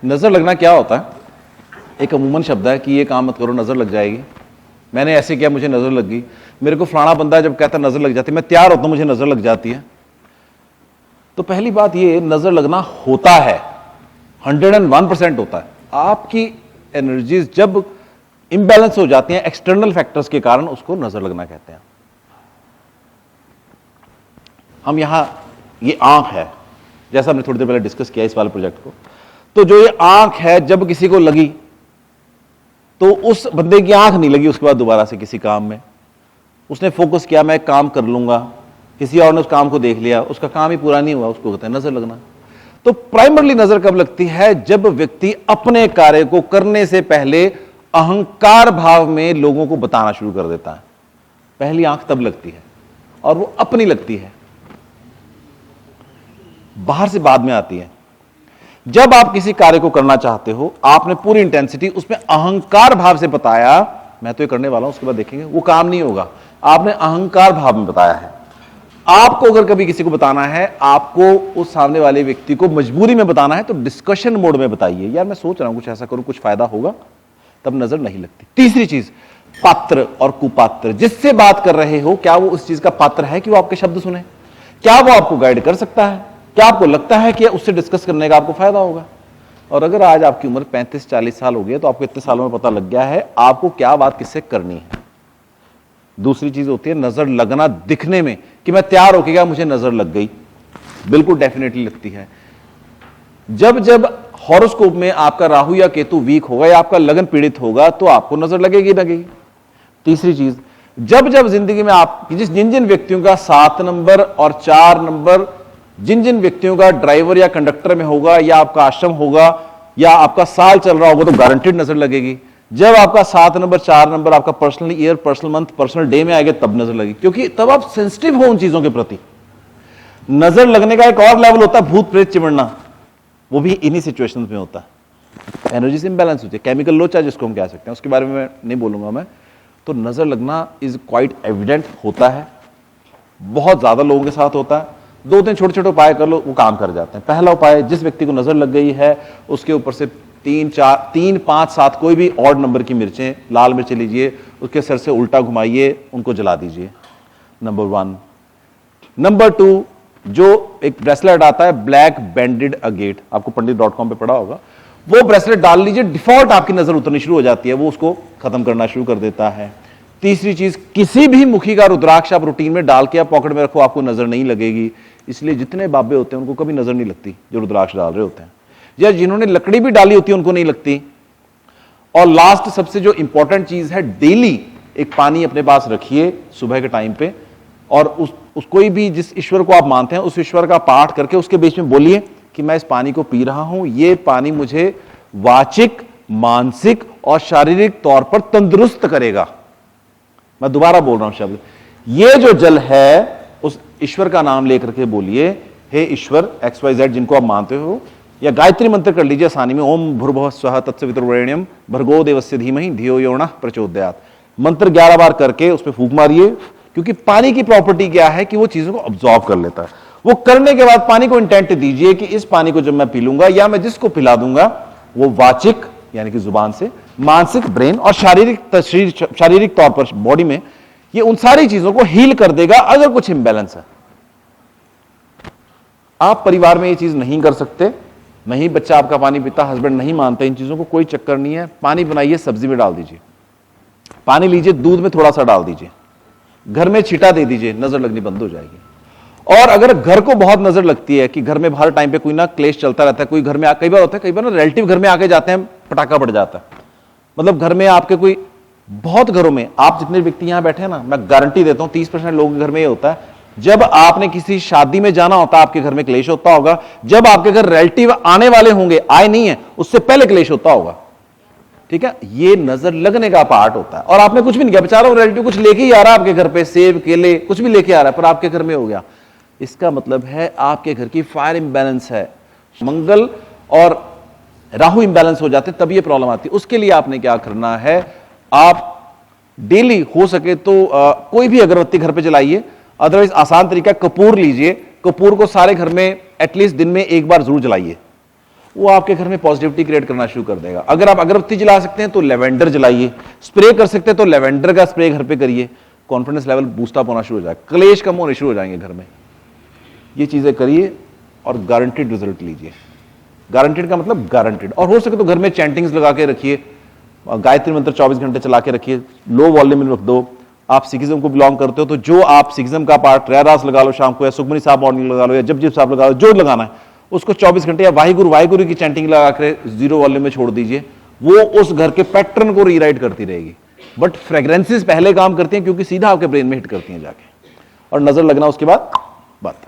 नजर लगना क्या होता है? एक अमूमन शब्द है कि ये काम मत करो नजर लग जाएगी, मैंने ऐसे किया मुझे नजर लग गई, मेरे को फलाना बंदा जब कहता नजर लग जाती है, मैं तैयार होता हूं मुझे नजर लग जाती है। तो पहली बात ये, नजर लगना होता है, 101% होता है। आपकी एनर्जीज जब इंबैलेंस हो जाती हैं एक्सटर्नल फैक्टर्स के कारण, उसको नजर लगना कहते हैं। हम यहां, ये आंख है, जैसा हमने थोड़ी देर पहले डिस्कस किया इस वाले प्रोजेक्ट को, तो जो ये आंख है जब किसी को लगी तो उस बंदे की आंख नहीं लगी उसके बाद दोबारा से किसी काम में, उसने फोकस किया मैं काम कर लूंगा, किसी और ने उस काम को देख लिया, उसका काम ही पूरा नहीं हुआ, उसको कहते हैं नजर लगना। तो प्राइमरली नजर कब लगती है? जब व्यक्ति अपने कार्य को करने से पहले अहंकार भाव में लोगों को बताना शुरू कर देता है। पहली आंख तब लगती है और वो अपनी लगती है, बाहर से बाद में आती है। जब आप किसी कार्य को करना चाहते हो, आपने पूरी इंटेंसिटी उसमें अहंकार भाव से बताया, मैं तो ये करने वाला हूं, उसके बाद देखेंगे, वो काम नहीं होगा। आपने अहंकार भाव में बताया है। आपको अगर कभी किसी को बताना है, आपको उस सामने वाले व्यक्ति को मजबूरी में बताना है, तो डिस्कशन मोड में बताइए, यार मैं सोच रहा हूं कुछ ऐसा करूं, कुछ फायदा होगा, तब नजर नहीं लगती। तीसरी चीज, पात्र और कुपात्र। जिससे बात कर रहे हो, क्या वो उस चीज का पात्र है कि वो आपके शब्द सुने? क्या वो आपको गाइड कर सकता है? क्या आपको लगता है कि उससे डिस्कस करने का आपको फायदा होगा? और अगर आज आपकी उम्र 35-40 साल हो गई है, तो आपको इतने सालों में पता लग गया है आपको क्या बात किससे करनी है। दूसरी चीज होती है नजर लगना दिखने में, कि मैं तैयार होके गया मुझे नजर लग गई, बिल्कुल डेफिनेटली लगती है। जब जब हॉरोस्कोप में आपका राहु या केतु वीक होगा या आपका लगन पीड़ित होगा, तो आपको नजर लगेगी लगेगी। तीसरी चीज, जब जब जिंदगी में आप जिन जिन व्यक्तियों का 7 नंबर और 4 नंबर, जिन जिन व्यक्तियों का ड्राइवर या कंडक्टर में होगा, या आपका आश्रम होगा, या आपका साल चल रहा होगा, तो गारंटीड नजर लगेगी। जब आपका 7 नंबर 4 नंबर आपका personal year, personal month, personal day में आएगा, तब नजर लगेगी, क्योंकि तब आप सेंसिटिव हो उन चीजों के प्रति। नजर लगने का एक और लेवल होता है भूत प्रेत चिमड़ना, वो भी इन्हीं सिचुएशंस में होता है। एनर्जी से इंबैलेंस होती है, केमिकल लोचा जिसको हम कह सकते हैं, उसके बारे में मैं नहीं बोलूंगा मैं। तो नजर लगना इज क्वाइट एविडेंट होता है, बहुत ज्यादा लोगों के साथ होता है। 2-3 छोटे छोटे उपाय कर लो, वो काम कर जाते हैं। पहला उपाय, जिस व्यक्ति को नजर लग गई है उसके ऊपर से 3, 5, 7 कोई भी ऑड नंबर की मिर्चें, लाल मिर्चें लीजिए, उसके सर से उल्टा घुमाइए, उनको जला दीजिए। नंबर 1। नंबर 2, जो एक ब्रेसलेट आता है ब्लैक बैंडेड अगेट, आपको पंडित.com पे पढ़ा होगा, वो ब्रेसलेट डाल लीजिए, डिफॉल्ट आपकी नजर उतरनी शुरू हो जाती है, वो उसको खत्म करना शुरू कर देता है। तीसरी चीज, किसी भी मुखी का रुद्राक्ष आप रूटीन में डाल के आप पॉकेट में रखो, आपको नजर नहीं लगेगी। इसलिए जितने बाबे होते हैं उनको कभी नजर नहीं लगती जो रुद्राक्ष डाल रहे होते हैं, या जिन्होंने लकड़ी भी डाली होती है उनको नहीं लगती। और लास्ट सबसे जो इंपॉर्टेंट चीज है, डेली एक पानी अपने पास रखिए सुबह के टाइम पे, और उस कोई भी जिस ईश्वर को आप मानते हैं उस ईश्वर का पाठ करके उसके बीच में बोलिए कि मैं इस पानी को पी रहा हूं, ये पानी मुझे वाचिक, मानसिक और शारीरिक तौर पर तंदुरुस्त करेगा। मैं दोबारा बोल रहा हूं शब्द, ये जो जल है उस ईश्वर का नाम लेकर के बोलिए, हे ईश्वर XYZ जिनको आप मानते हो, या गायत्री मंत्र कर लीजिए आसानी में, ओम भूर्भुवः स्वः तत्सवितुर्वरेण्यं भर्गो देवस्य धीमहि धियो यो नः प्रचोदयात्। मंत्र 11 बार करके उस पर फूंक मारिए, क्योंकि पानी की प्रॉपर्टी क्या है कि वो चीजों को ऑब्जॉर्व कर लेता है। वो करने के बाद पानी को इंटेंट दीजिए कि इस पानी को जब मैं पी लूंगा या मैं जिसको पिला दूंगा, वो वाचिक यानी कि जुबान से, मानसिक ब्रेन और शारीरिक तौर पर बॉडी में, ये उन सारी चीजों को हील कर देगा अगर कुछ इंबैलेंस है। आप परिवार में ये चीज नहीं कर सकते, नहीं बच्चा आपका पानी पीता, हस्बैंड नहीं मानते इन चीजों को, कोई चक्कर नहीं है। पानी बनाइए, सब्जी में डाल दीजिए, पानी लीजिए, दूध में थोड़ा सा डाल दीजिए, घर में छींटा दे दीजिए, नजर लगनी बंद हो जाएगी। और अगर घर को बहुत नजर लगती है कि घर में हर टाइम पे कोई ना क्लेश चलता रहता है, कोई घर में कई बार होता है, कई बार ना रिलेटिव घर में आके जाते हैं, पटाखा पड़ जाता है, मतलब घर में आपके कोई, बहुत घरों में आप जितने व्यक्ति यहां बैठे हैं ना, मैं गारंटी देता हूं 30% लोगों के घर में ये होता है, जब आपने किसी शादी में जाना होता है आपके घर में क्लेश होता होगा, जब आपके घर रिलेटिव आने वाले होंगे, आए नहीं है, उससे पहले क्लेश होता होगा। ठीक है, ये नजर लगने का पार्ट होता है। और आपने कुछ भी नहीं किया, बेचारा वो रिलेटिव कुछ लेके ही आ रहा है आपके घर पे, सेब केले कुछ भी लेके आ रहा है, पर आपके घर में हो गया, इसका मतलब है आपके घर की फायर इंबैलेंस है। मंगल और राहु इंबैलेंस हो जाते तब ये प्रॉब्लम आती है। उसके लिए आपने क्या करना है, आप डेली हो सके तो कोई भी अगरबत्ती घर पे जलाइए, अदरवाइज आसान तरीका कपूर लीजिए, कपूर को सारे घर में एटलीस्ट दिन में एक बार जरूर जलाइए। वो आपके घर में पॉजिटिविटी क्रिएट करना शुरू कर देगा। अगर आप अगरबत्ती जला सकते हैं तो लेवेंडर जलाइए, स्प्रे कर सकते हैं तो लेवेंडर का स्प्रे घर पे करिए, कॉन्फिडेंस लेवल बूस्ट अप होना शुरू हो जाएगा, क्लेश कम होने शुरू हो जाएंगे घर में। ये चीजें करिए और गारंटेड रिजल्ट लीजिए। गारंटेड का मतलब गारंटेड। और हो सके तो घर में चैंटिंग्स लगा के रखिए, गायत्री मंत्र 24 घंटे चला के रखिए, लो वॉल्यूम में रख दो। आप सिखिज्म को बिलोंग करते हो तो जो आप सिखिज्म का पार्ट रहरास लगा लो शाम को, या सुखमनी साहब मॉर्निंग लगा लो, या जपजी साहब लगा लो, जो लगाना है उसको 24 घंटे, या वाहिगुरु वाहिगुरु की चैंटिंग लगा कर 0 वॉल्यूम में छोड़ दीजिए। वो उस घर के पैटर्न को रीराइट करती रहेगी। बट फ्रेग्रेंसेस पहले काम करती हैं क्योंकि सीधा आपके ब्रेन में हिट करती हैं जाके, और नजर लगना उसके बाद बात।